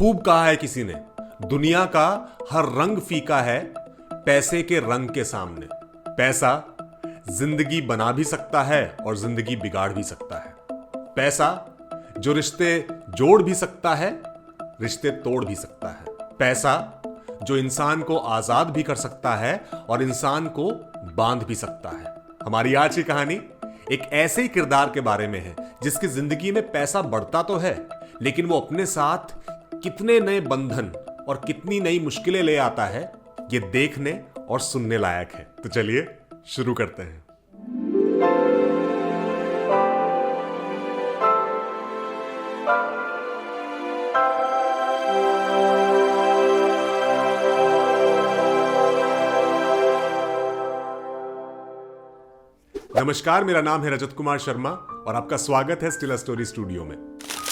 खूब कहा है किसी ने, दुनिया का हर रंग फीका है पैसे के रंग के सामने। पैसा जिंदगी बना भी सकता है और जिंदगी बिगाड़ भी सकता है। पैसा जो रिश्ते जोड़ भी सकता है, रिश्ते तोड़ भी सकता है। पैसा जो इंसान को आजाद भी कर सकता है और इंसान को बांध भी सकता है। हमारी आज की कहानी एक ऐसे ही किरदार के बारे में है जिसकी जिंदगी में पैसा बढ़ता तो है, लेकिन वो अपने साथ कितने नए बंधन और कितनी नई मुश्किलें ले आता है, ये देखने और सुनने लायक है। तो चलिए शुरू करते हैं। नमस्कार, मेरा नाम है रजत कुमार शर्मा और आपका स्वागत है स्टिल अ स्टोरी स्टूडियो में।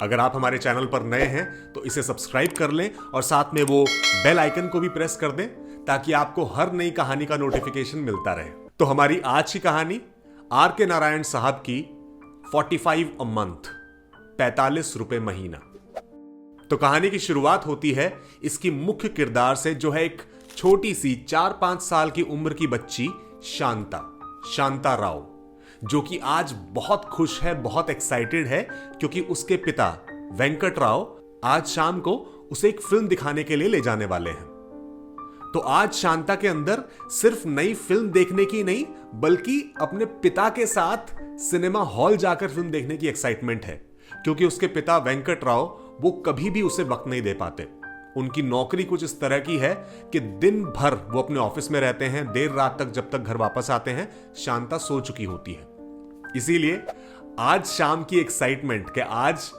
अगर आप हमारे चैनल पर नए हैं तो इसे सब्सक्राइब कर लें और साथ में वो बेल आइकन को भी प्रेस कर दें ताकि आपको हर नई कहानी का नोटिफिकेशन मिलता रहे। तो हमारी आज की कहानी आर के नारायण साहब की 45 अ मंथ, 45 रुपए महीना। तो कहानी की शुरुआत होती है इसकी मुख्य किरदार से, जो है एक छोटी सी 4-5 साल की उम्र की बच्ची शांता राव, जो कि आज बहुत खुश है, बहुत एक्साइटेड है क्योंकि उसके पिता वेंकट राव आज शाम को उसे एक फिल्म दिखाने के लिए ले जाने वाले हैं। तो आज शांता के अंदर सिर्फ नई फिल्म देखने की नहीं, बल्कि अपने पिता के साथ सिनेमा हॉल जाकर फिल्म देखने की एक्साइटमेंट है, क्योंकि उसके पिता वेंकट राव वो कभी भी उसे वक्त नहीं दे पाते। उनकी नौकरी कुछ इस तरह की है कि दिन भर वो अपने ऑफिस में रहते हैं, देर रात तक, जब तक घर वापस आते हैं शांता सो चुकी होती है। इसीलिए आज शाम की एक्साइटमेंट कि आज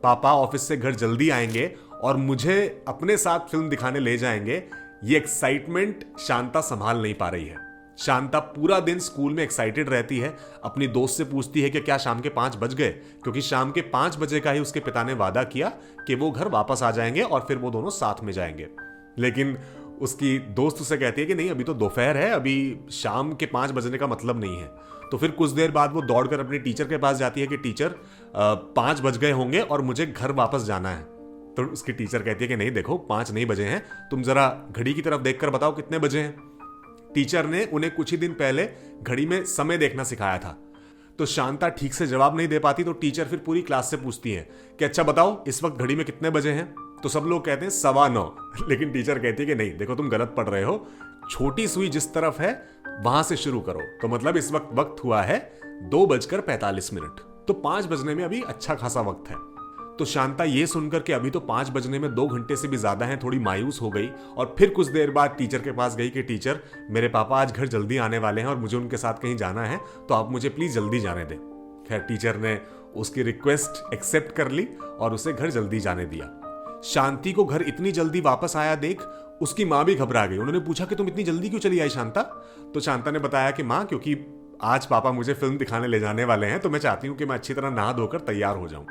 पापा ऑफिस से घर जल्दी आएंगे और मुझे अपने साथ फिल्म दिखाने ले जाएंगे, ये एक्साइटमेंट शांता संभाल नहीं पा रही है। शांता पूरा दिन स्कूल में एक्साइटेड रहती है, अपनी दोस्त से पूछती है कि क्या शाम के 5 बज गए, क्योंकि शाम के 5 बजे का ही उसके पिता ने वादा किया कि वो घर वापस आ जाएंगे और फिर वो दोनों साथ में जाएंगे। लेकिन उसकी दोस्त उसे कहती है कि नहीं, अभी तो दोपहर है, अभी शाम के 5 बजने का मतलब नहीं है। तो फिर कुछ देर बाद वो दौड़कर अपनी टीचर के पास जाती है कि टीचर 5 बज गए होंगे और मुझे घर वापस जाना है। तो उसकी टीचर कहती है कि नहीं देखो, 5 नहीं बजे हैं, तुम जरा घड़ी की तरफ देखकर बताओ कितने बजे हैं। टीचर ने उन्हें कुछ ही दिन पहले घड़ी में समय देखना सिखाया था। तो शांता ठीक से जवाब नहीं दे पाती, तो टीचर फिर पूरी क्लास से पूछती है कि अच्छा बताओ इस वक्त घड़ी में कितने बजे हैं। तो सब लोग कहते हैं 9:15, लेकिन टीचर कहती है कि नहीं देखो, तुम गलत पढ़ रहे हो, छोटी सुई जिस तरफ है वहां से शुरू करो। तो मतलब इस वक्त हुआ है 2:45। तो 5 बजने में अभी अच्छा खासा वक्त है। तो शांता ये सुनकर कि अभी तो 5 बजने में 2 घंटे से भी ज्यादा हैं, थोड़ी मायूस हो गई और फिर कुछ देर बाद टीचर के पास गई कि टीचर, मेरे पापा आज घर जल्दी आने वाले हैं और मुझे उनके साथ कहीं जाना है, तो आप मुझे प्लीज जल्दी जाने दें। खैर टीचर ने उसकी रिक्वेस्ट एक्सेप्ट कर ली और उसे घर जल्दी जाने दिया। शांति को घर इतनी जल्दी वापस आया देख उसकी माँ भी घबरा गई। उन्होंने पूछा कि तुम इतनी जल्दी क्यों चली आई शांता? तो शांता ने बताया कि माँ, क्योंकि आज पापा मुझे फिल्म दिखाने ले जाने वाले हैं, तो मैं चाहती हूँ कि मैं अच्छी तरह नहा धोकर तैयार हो जाऊं।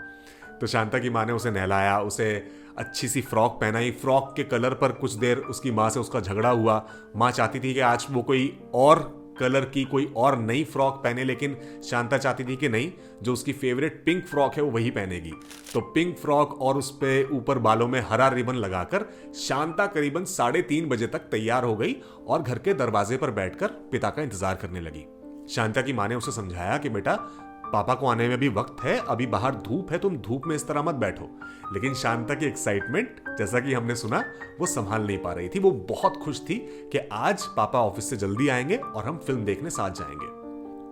तो शांता की माँ ने उसे नहलाया, उसे अच्छी सी फ्रॉक पहनाई। फ्रॉक के कलर पर कुछ देर उसकी माँ से उसका झगड़ा हुआ। माँ चाहती थी कि आज वो कोई और कलर की कोई और नई फ्रॉक पहने, लेकिन शांता चाहती थी कि नहीं, जो उसकी फेवरेट पिंक फ्रॉक है वो वही पहनेगी। तो पिंक फ्रॉक और उस पे ऊपर बालों में हरा रिबन लगाकर शांता करीबन 3:30 बजे तक तैयार हो गई और घर के दरवाजे पर बैठकर पिता का इंतजार करने लगी। शांता की माँ ने उसे समझाया कि बेटा, पापा को आने में भी वक्त है, अभी बाहर धूप है, तुम धूप में इस तरह मत बैठो। लेकिन शांता की एक्साइटमेंट, जैसा कि हमने सुना, वो संभाल नहीं पा रही थी। वो बहुत खुश थी कि आज पापा ऑफिस से जल्दी आएंगे और हम फिल्म देखने साथ जाएंगे।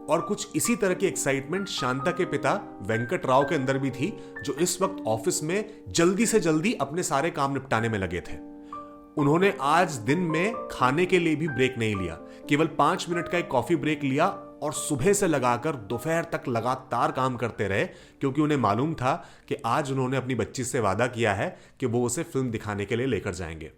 और कुछ इसी तरह की एक्साइटमेंट शांता के पिता वेंकट राव के अंदर भी थी, जो इस वक्त ऑफिस में जल्दी से जल्दी अपने सारे काम निपटाने में लगे थे। उन्होंने आज दिन में खाने के लिए भी ब्रेक नहीं लिया, केवल 5 मिनट का एक कॉफी ब्रेक लिया और सुबह से लगाकर दोपहर तक लगातार काम करते रहे, क्योंकि उन्हें मालूम था कि आज उन्होंने अपनी बच्ची से वादा किया है कि वो उसे फिल्म दिखाने के लिए लेकर जाएंगे।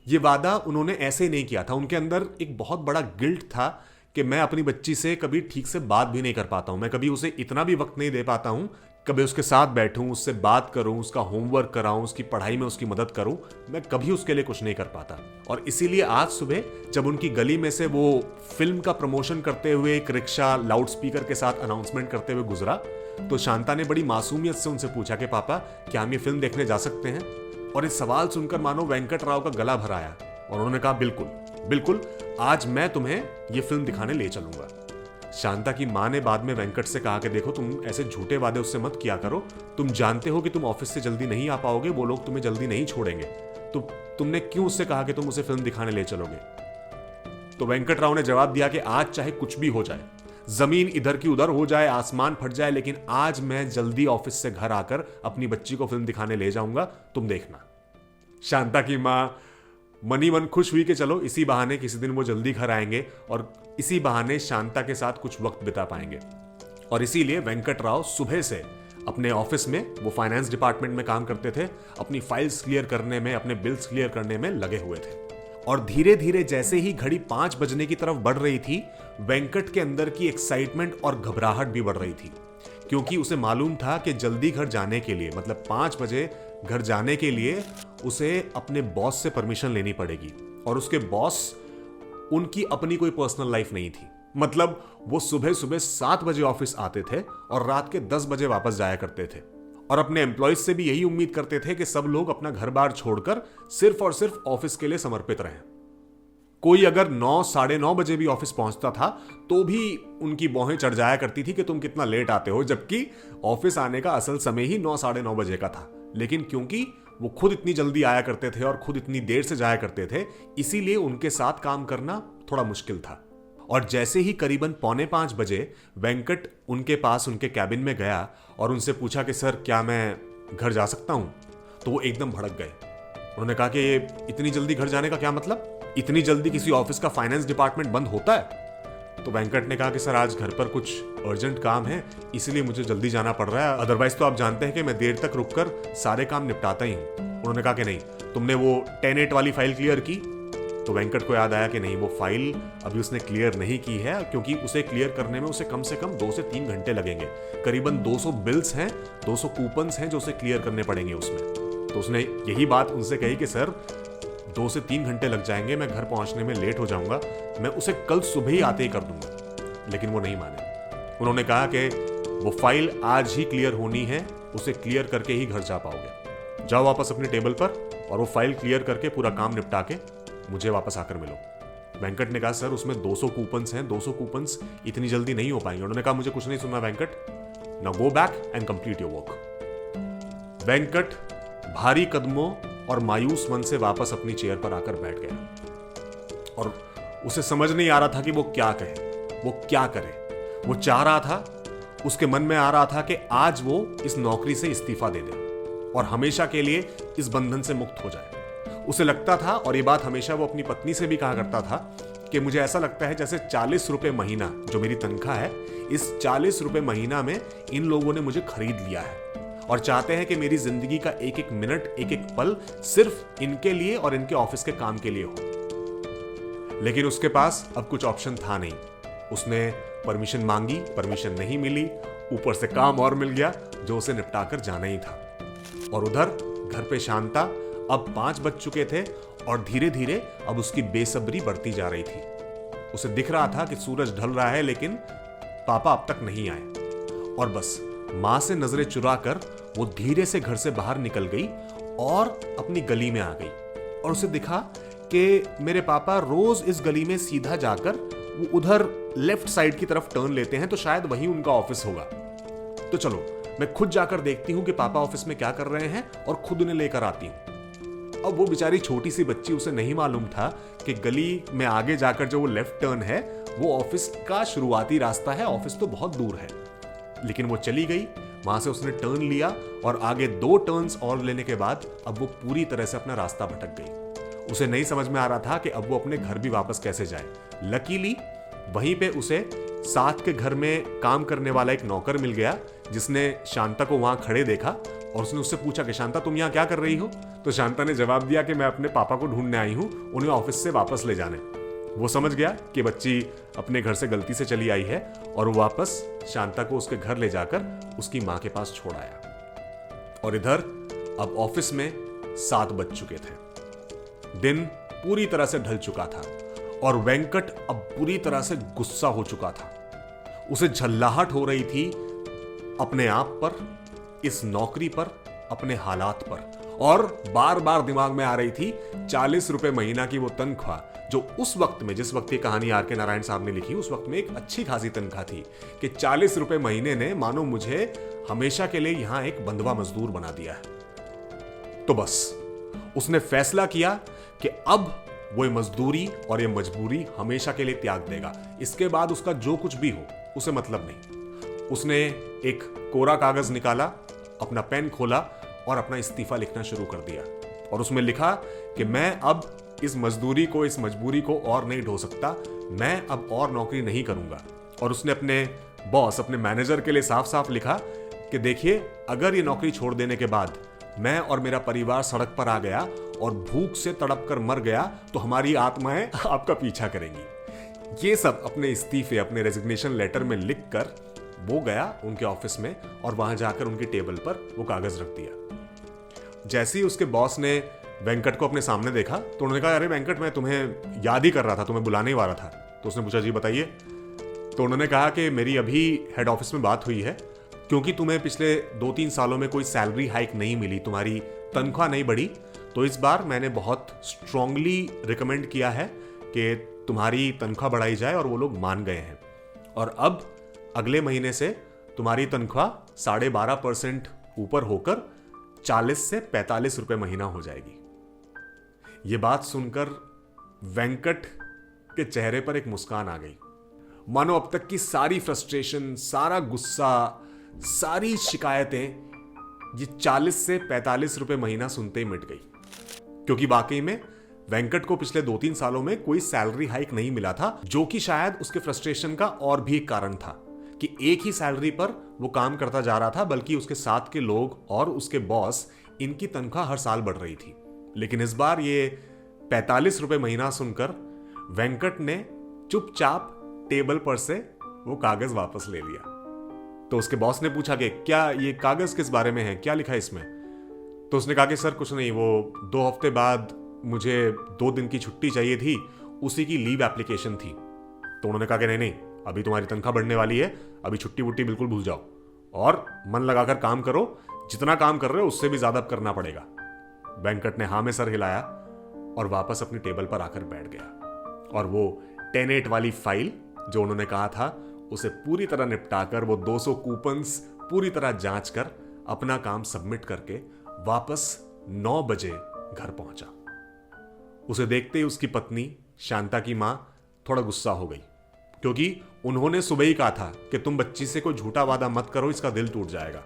ये वादा उन्होंने ऐसे ही नहीं किया था, उनके अंदर एक बहुत बड़ा गिल्ट था कि मैं अपनी बच्ची से कभी ठीक से बात भी नहीं कर पाता हूं, मैं कभी उसे इतना भी वक्त नहीं दे पाता हूं, कभी उसके साथ बैठूं, उससे बात करूं, उसका होमवर्क कराऊं, उसकी पढ़ाई में उसकी मदद करूं, मैं कभी उसके लिए कुछ नहीं कर पाता। और इसीलिए आज सुबह जब उनकी गली में से वो फिल्म का प्रमोशन करते हुए एक रिक्शा लाउड स्पीकर के साथ अनाउंसमेंट करते हुए गुजरा, तो शांता ने बड़ी मासूमियत से उनसे पूछा कि पापा, क्या हम ये फिल्म देखने जा सकते हैं? और इस सवाल सुनकर मानो वेंकट राव का गला भर आया और उन्होंने कहा, बिल्कुल बिल्कुल, आज मैं तुम्हें ये फिल्म दिखाने ले चलूंगा। शांता की मां ने बाद में वेंकट से कहा कि देखो, तुम ऐसे झूठे वादे उससे मत किया करो, तुम जानते हो कि तुम ऑफिस से जल्दी नहीं आ पाओगे, वो लोग तुम्हें जल्दी नहीं छोड़ेंगे, तो तुमने क्यों उससे कहा कि तुम उसे फिल्म दिखाने ले चलोगे? तो वेंकट राव ने जवाब दिया कि आज चाहे कुछ भी हो जाए, जमीन इधर की उधर हो जाए, आसमान फट जाए, लेकिन आज मैं जल्दी ऑफिस से घर आकर अपनी बच्ची को फिल्म दिखाने ले जाऊंगा, तुम देखना। शांता की मां मनी मन खुश हुई कि चलो इसी बहाने किसी दिन वो जल्दी घर आएंगे और इसी बहाने शांता के साथ कुछ वक्त बिता पाएंगे। और इसीलिए वेंकट राव सुबह से अपने ऑफिस में, वो फाइनेंस डिपार्टमेंट में काम करते थे, अपनी फाइल्स क्लियर करने में, अपने बिल्स क्लियर करने में लगे हुए थे। और धीरे धीरे जैसे ही घड़ी 5 बजने की तरफ बढ़ रही थी, वेंकट के अंदर की एक्साइटमेंट और घबराहट भी बढ़ रही थी, क्योंकि उसे मालूम था कि जल्दी घर जाने के लिए, मतलब 5 बजे घर जाने के लिए उसे अपने बॉस से परमिशन लेनी पड़ेगी। और उसके बॉस, उनकी अपनी कोई पर्सनल लाइफ नहीं थी, मतलब वो सुबह सुबह 7 बजे ऑफिस आते थे और रात के 10 बजे वापस जाया करते थे। और अपने एम्प्लॉयज से भी यही उम्मीद करते थे कि सब लोग अपना घर बार छोड़कर सिर्फ और सिर्फ ऑफिस के लिए समर्पित रहें। कोई अगर 9, साढ़े 9 बजे भी ऑफिस पहुंचता था तो भी उनकी भौहें चढ़ जाया करती थी कि तुम कितना लेट आते हो, जबकि ऑफिस आने का असल समय ही 9, साढ़े 9 बजे का था। लेकिन क्योंकि वो खुद इतनी जल्दी आया करते थे और खुद इतनी देर से जाया करते थे, इसीलिए उनके साथ काम करना थोड़ा मुश्किल था। और जैसे ही करीबन 4:45 बजे वेंकट उनके पास उनके कैबिन में गया और उनसे पूछा कि सर, क्या मैं घर जा सकता हूं? तो वो एकदम भड़क गए। उन्होंने कहा कि ये इतनी जल्दी घर जाने का क्या मतलब? इतनी जल्दी किसी ऑफिस का फाइनेंस डिपार्टमेंट बंद होता है? तो वेंकट ने कहा कि सर, आज घर पर कुछ अर्जेंट काम है, इसलिए मुझे जल्दी जाना पड़ रहा है, अदरवाइज तो आप जानते हैं कि मैं देर तक रुककर सारे काम निपटाता ही हूं। उन्होंने कहा कि नहीं, तुमने वो 10-8 वाली फाइल क्लियर की? तो वेंकट को याद आया कि नहीं, वो फाइल अभी उसने क्लियर नहीं की है, क्योंकि उसे क्लियर करने में उसे कम से कम 2 से 3 घंटे लगेंगे। करीबन 200 बिल्स हैं, 200 कूपन्स हैं जो उसे क्लियर करने पड़ेंगे उसमें। तो उसने यही बात उनसे कही कि सर, 2 से 3 घंटे लग जाएंगे, मैं घर पहुंचने में लेट हो जाऊंगा, मैं उसे कल सुबह ही आते ही कर दूंगा। लेकिन वो नहीं माने। उन्होंने कहा कि वो फाइल आज ही क्लियर होनी है, उसे क्लियर करके ही घर जा पाओगे। जाओ वापस अपने टेबल पर और वो फाइल क्लियर करके पूरा काम निपटा के मुझे वापस आकर मिलो। वेंकट ने कहा, सर, उसमें 200 कूपन्स हैं, 200 कूपन्स इतनी जल्दी नहीं हो पाएंगे। उन्होंने कहा, मुझे कुछ नहीं सुनना Venkat, now go back and complete your work. Venkat भारी कदमों और मायूस मन से वापस अपनी चेयर पर आकर बैठ गया और उसे समझ नहीं आ रहा था कि वो क्या कहे, वो क्या करे। वो चाह रहा था, उसके मन में आ रहा था कि आज वो इस नौकरी से इस्तीफा दे दे और हमेशा के लिए इस बंधन से मुक्त हो जाए। उसे लगता था, और ये बात हमेशा वो अपनी पत्नी से भी कहा करता था, कि मुझे ऐसा लगता है जैसे 40 रुपए महीना जो मेरी तनख्वाह है, इस 40 रुपए महीना में इन लोगों ने मुझे खरीद लिया है और चाहते हैं कि मेरी जिंदगी का एक एक मिनट, एक एक पल सिर्फ इनके लिए और इनके ऑफिस के काम के लिए हो। लेकिन उसके पास अब कुछ ऑप्शन था नहीं। उसने परमिशन मांगी, परमिशन नहीं मिली, ऊपर से काम और मिल गया जो उसे निपटाकर जाना ही था। और उधर घर पे शांता, अब 5 बज चुके थे और धीरे धीरे अब उसकी बेसब्री बढ़ती जा रही थी। उसे दिख रहा था कि सूरज ढल रहा है, लेकिन पापा अब तक नहीं आए। और बस मां से नजरें चुराकर वो धीरे से घर से बाहर निकल गई और अपनी गली में आ गई। और उसे दिखा कि मेरे पापा रोज इस गली में सीधा जाकर वो उधर लेफ्ट साइड की तरफ टर्न लेते हैं, तो शायद वही उनका ऑफिस होगा। तो चलो, मैं खुद जाकर देखती हूँ कि पापा ऑफिस में क्या कर रहे हैं और खुद उन्हें लेकर आती हूँ। अब वो बेचारी छोटी सी बच्ची, उसे नहीं मालूम था कि गली में आगे जाकर जो वो लेफ्ट टर्न है वो ऑफिस का शुरुआती रास्ता है, ऑफिस तो बहुत दूर है। लेकिन वो चली गई, वहां से उसने टर्न लिया और आगे 2 टर्न्स और लेने के बाद अब वो पूरी तरह से अपना रास्ता भटक गई। उसे नहीं समझ में आ रहा था कि अब वो अपने घर भी वापस कैसे जाए। लकीली वहीं पे उसे साथ के घर में काम करने वाला एक नौकर मिल गया, जिसने शांता को वहां खड़े देखा और उसने उससे पूछा कि शांता, तुम यहाँ क्या कर रही हो? तो शांता ने जवाब दिया कि मैं अपने पापा को ढूंढने आई हूँ, उन्हें ऑफिस से वापस ले जाने। वो समझ गया कि बच्ची अपने घर से गलती से चली आई है और वो वापस शांता को उसके घर ले जाकर उसकी मां के पास छोड़ आया। और इधर अब ऑफिस में 7 बज चुके थे। दिन पूरी तरह से ढल चुका था और वेंकट अब पूरी तरह से गुस्सा हो चुका था। उसे झल्लाहट हो रही थी अपने आप पर, इस नौकरी पर, अपने हालात पर, और बार बार दिमाग में आ रही थी 40 रुपए महीना की वो तनख्वाह, जो उस वक्त में, जिस वक्त ये कहानी आर के नारायण साहब ने लिखी, उस वक्त में एक अच्छी खासी तनख्वाह थी कि 40 रुपए महीने ने मानो मुझे हमेशा के लिए यहां एक बंधवा मजदूर बना दिया है। तो बस उसने फैसला किया कि अब वो ये मजदूरी और ये मजबूरी हमेशा के लिए त्याग देगा। इसके बाद उसका जो कुछ भी हो उसे मतलब नहीं। उसने एक कोरा कागज निकाला, अपना पेन खोला और अपना इस्तीफा लिखना शुरू कर दिया। और उसमें लिखा कि मैं अब इस मजदूरी को, इस मजबूरी को और नहीं ढो सकता, मैं अब और नौकरी नहीं करूंगा। और उसने अपने बॉस, अपने मैनेजर के लिए साफ साफ लिखा कि देखिए, अगर ये नौकरी छोड़ देने के बाद मैं और मेरा परिवार सड़क पर आ गया और भूख से तड़प कर मर गया तो हमारी आत्माएं आपका पीछा करेंगी। ये सब अपने इस्तीफे, अपने रेजिग्नेशन लेटर में लिखकर वो गया उनके ऑफिस में और वहां जाकर उनकी टेबल पर वो कागज रख दिया। जैसे ही उसके बॉस ने वेंकट को अपने सामने देखा तो उन्होंने कहा, अरे वेंकट, मैं तुम्हें याद ही कर रहा था, तुम्हें बुलाने ही वाला था। तो उसने पूछा, जी बताइए। तो उन्होंने कहा कि मेरी अभी हेड ऑफिस में बात हुई है, क्योंकि तुम्हें पिछले 2-3 सालों में कोई सैलरी हाइक नहीं मिली, तुम्हारी तनख्वाह नहीं बढ़ी, तो इस बार मैंने बहुत स्ट्रांगली रिकमेंड किया है कि तुम्हारी तनख्वाह बढ़ाई जाए और वो लोग मान गए हैं। और अब अगले महीने से तुम्हारी तनख्वाह 12.5% ऊपर होकर 40 से 45 रुपए महीना हो जाएगी। ये बात सुनकर वेंकट के चेहरे पर एक मुस्कान आ गई, मानो अब तक की सारी फ्रस्ट्रेशन, सारा गुस्सा, सारी शिकायतें ये 40 से 45 रुपए महीना सुनते ही मिट गई। क्योंकि वाकई में वेंकट को पिछले 2-3 सालों में कोई सैलरी हाइक नहीं मिला था, जो कि शायद उसके फ्रस्ट्रेशन का और भी एक कारण था कि एक ही सैलरी पर वो काम करता जा रहा था, बल्कि उसके साथ के लोग और उसके बॉस, इनकी तनख्वाह हर साल बढ़ रही थी। लेकिन इस बार ये 45 रुपए महीना सुनकर वेंकट ने चुपचाप टेबल पर से वो कागज वापस ले लिया। तो उसके बॉस ने पूछा कि क्या ये कागज किस बारे में है, क्या लिखा है इसमें? तो उसने कहा कि सर कुछ नहीं, वो 2 हफ्ते बाद मुझे 2 दिन की छुट्टी चाहिए थी, उसी की लीव एप्लीकेशन थी। तो उन्होंने कहा कि नहीं, अभी तुम्हारी तनख्वाह बढ़ने वाली है, अभी छुट्टी वुट्टी बिल्कुल भूल जाओ और मन लगाकर काम करो, जितना काम कर रहे हो उससे भी ज्यादा करना पड़ेगा। वेंकट ने हाँ में सर हिलाया और वापस अपनी टेबल पर आकर बैठ गया और वो 10-8 वाली फाइल जो उन्होंने कहा था उसे पूरी तरह निपटाकर, वो 200 कूपन्स पूरी तरह जांच कर, अपना काम सबमिट करके वापस 9 बजे घर पहुंचा। उसे देखते ही उसकी पत्नी शांता की मां थोड़ा गुस्सा हो गई, क्योंकि उन्होंने सुबह ही कहा था कि तुम बच्ची से कोई झूठा वादा मत करो, इसका दिल टूट जाएगा।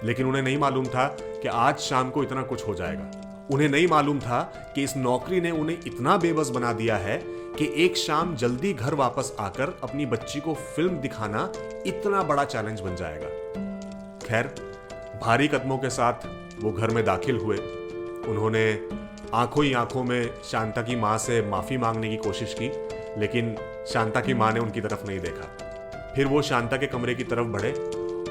लेकिन उन्हें नहीं मालूम था कि आज शाम को इतना कुछ हो जाएगा। उन्हें नहीं मालूम था कि इस नौकरी ने उन्हें इतना बेबस बना दिया है कि एक शाम जल्दी घर वापस आकर अपनी बच्ची को फिल्म दिखाना इतना बड़ा चैलेंज बन जाएगा। खैर, भारी कदमों के साथ वो घर में दाखिल हुए। उन्होंने आंखों ही आंखों में शांता की मां से माफी मांगने की कोशिश की, लेकिन शांता की मां ने उनकी तरफ नहीं देखा। फिर वो शांता के कमरे की तरफ बढ़े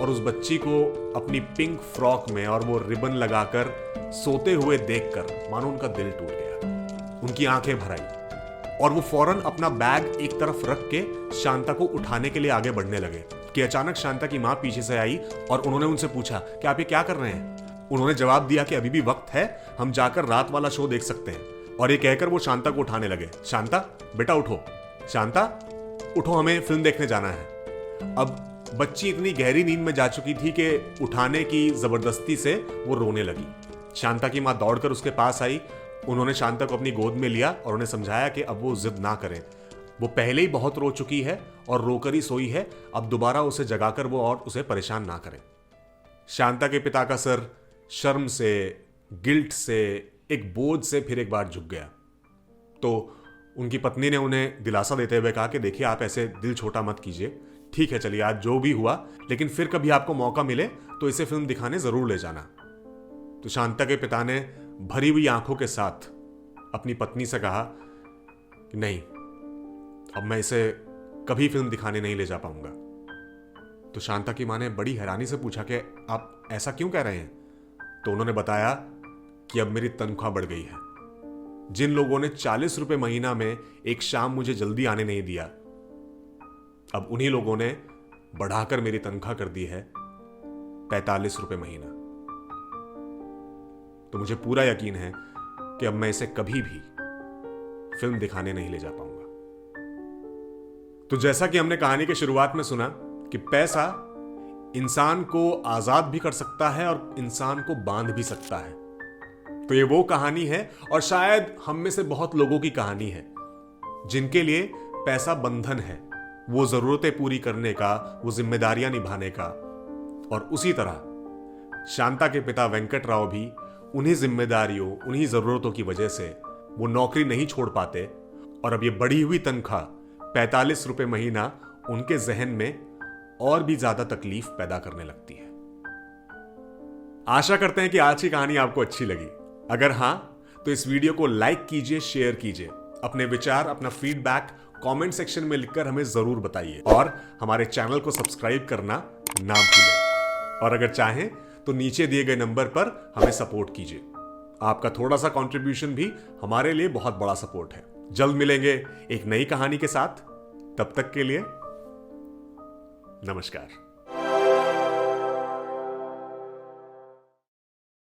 और उस बच्ची को अपनी पिंक फ्रॉक में और वो रिबन लगाकर सोते हुए देखकर मानो उनका दिल टूट गया। उनकी आंखें भर आई और वो फौरन अपना बैग एक तरफ रख के शांता को उठाने के लिए आगे बढ़ने लगे कि अचानक शांता की मां पीछे से आई और उन्होंने उनसे पूछा कि आप ये क्या कर रहे हैं। उन्होंने जवाब दिया कि अभी भी वक्त है, हम जाकर रात वाला शो देख सकते हैं। और ये कहकर वो शांता को उठाने लगे। शांता, बेटा उठो, शांता उठो, हमें फिल्म देखने जाना है। अब बच्ची इतनी गहरी नींद में जा चुकी थी कि उठाने की जबरदस्ती से वो रोने लगी। शांता की मां दौड़कर उसके पास आई। उन्होंने शांता को अपनी गोद में लिया और उन्हें समझाया कि अब वो जिद ना करें, वो पहले ही बहुत रो चुकी है और रोकर ही सोई है, अब दोबारा उसे जगाकर वो और उसे परेशान ना करें। शांता के पिता का सर शर्म से, गिल्ट से, एक बोझ से फिर एक बार झुक गया। तो उनकी पत्नी ने उन्हें दिलासा देते हुए कहा कि देखिए, आप ऐसे दिल छोटा मत कीजिए, ठीक है, चलिए आज जो भी हुआ, लेकिन फिर कभी आपको मौका मिले तो इसे फिल्म दिखाने जरूर ले जाना। तो शांता के पिता ने भरी हुई आंखों के साथ अपनी पत्नी से कहा कि नहीं, अब मैं इसे कभी फिल्म दिखाने नहीं ले जा पाऊंगा। तो शांता की मां ने बड़ी हैरानी से पूछा कि आप ऐसा क्यों कह रहे हैं? तो उन्होंने बताया कि अब मेरी तनख्वाह बढ़ गई है। जिन लोगों ने 40 रुपए महीना में एक शाम मुझे जल्दी आने नहीं दिया, अब उन्हीं लोगों ने बढ़ाकर मेरी तनख्वाह कर दी है 45 रुपए महीना। तो मुझे पूरा यकीन है कि अब मैं इसे कभी भी फिल्म दिखाने नहीं ले जा पाऊंगा। तो जैसा कि हमने कहानी के शुरुआत में सुना कि पैसा इंसान को आजाद भी कर सकता है और इंसान को बांध भी सकता है, तो ये वो कहानी है और शायद हम में से बहुत लोगों की कहानी है जिनके लिए पैसा बंधन है, वो जरूरतें पूरी करने का, वो जिम्मेदारियां निभाने का। और उसी तरह शांता के पिता वेंकट राव भी उन्हीं जिम्मेदारियों, उन्हीं जरूरतों की वजह से वो नौकरी नहीं छोड़ पाते और अब ये बढ़ी हुई तनख्वाह 45 रुपए महीना उनके जहन में और भी ज्यादा तकलीफ पैदा करने लगती है। आशा करते हैं कि आज की कहानी आपको अच्छी लगी। अगर हां तो इस वीडियो को लाइक कीजिए, शेयर कीजिए, अपने विचार, अपना फीडबैक कमेंट सेक्शन में लिखकर हमें जरूर बताइए और हमारे चैनल को सब्सक्राइब करना ना भूलें। और अगर चाहें तो नीचे दिए गए नंबर पर हमें सपोर्ट कीजिए। आपका थोड़ा सा कंट्रीब्यूशन भी हमारे लिए बहुत बड़ा सपोर्ट है। जल्द मिलेंगे एक नई कहानी के साथ, तब तक के लिए नमस्कार।